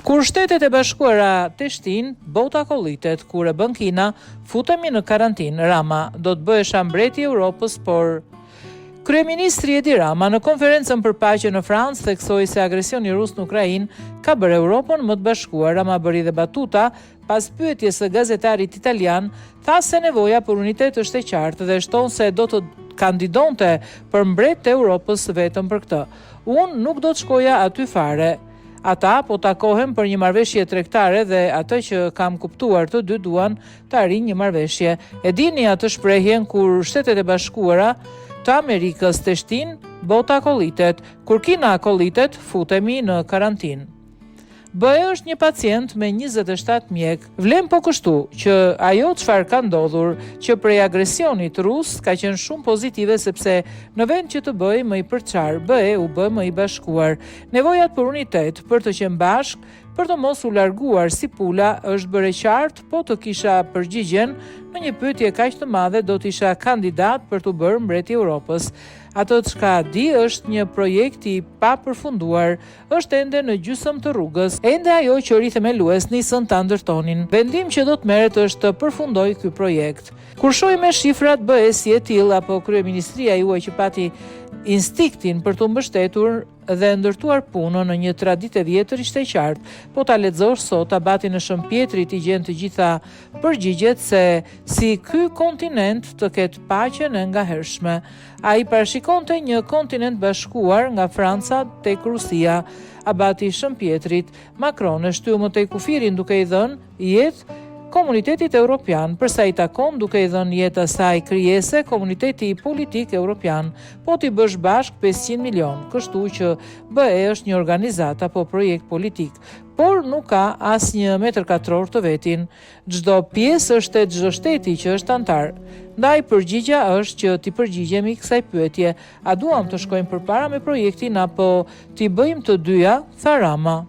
Kur Shtetet e Bashkuara të shtin, bota kollitet, kur e bën Kina, futemi në karantinë. Rama do të bëhesha mbreti i Europës, por Kryeministri Edi Rama në konferencën për paqe në Francë theksoi se agresioni rus në Ukrainë ka bërë Europën më të bashkuar. Rama bëri dhe batuta pas pyetjes së gazetarit italian, tha se nevoja për unitet është e qartë dhe shton se do të kandidonte për mbret të Europës vetëm për këtë. Unë nuk do të shkoja aty fare. Ata po takohen për një marrëveshje tregtare dhe atë që kam kuptuar të dy duan të arrijnë një marrëveshje. E dini atë shprehjen kur Shtetet e Bashkuara të Amerikës të shtin, bota kollitet. Kur Kina kollitet, futemi në karantinë. BE është një pacient me 27 mjek. Vlen po kështu që ajo çfarë ka ndodhur që prej agresionit rus ka qenë shumë pozitive sepse në vend që të bëj më i përçar, BE u bë më i bashkuar. Nevojat për unitet, për të qenë bashk, për të mos u larguar si pula është bërë e qartë, po të kisha përgjigjen në një pyetje kaq të madhe do të isha kandidat për të bërë mbreti i Europës. Ato çka di është një projekt i papërfunduar, është ende në gjysmë të rrugës, ende ajo që rithemelues nisën ta ndërtonin. Vendim që do të merret është të përfundoj ky projekt. Kur shohim shifrat BE si e tillë apo kryeministria juaj që pati instiktin për të mbështetur dhe ndërtuar punën në një traditë e vjetër ishte e qartë, po ta lexosh sot abati në Shëmpjetrit i gjen të gjitha përgjigjet se si ky kontinent të ketë paqen e ngahershme. Ai parashikonte një kontinent bashkuar nga Franca tek Rusia. Abati i Shëmpjetrit, Macron e shtyu më tej kufirin duke i dhënë jetë komunitetit evropian, përsa i takon duke i dhënë jetë asaj krijese komuniteti politik evropian, po t'i bësh bashk 500 milion, kështu që BE është një organizat apo projekt politik, por nuk ka asnjë metër katror të vetin. Çdo pjesë është e çdo shteti që është antar. Ndaj përgjigja është që t'i përgjigjemi kësaj pyetje, a duam të shkojmë përpara me projektin apo t'i bëjmë të dyja, tha Rama.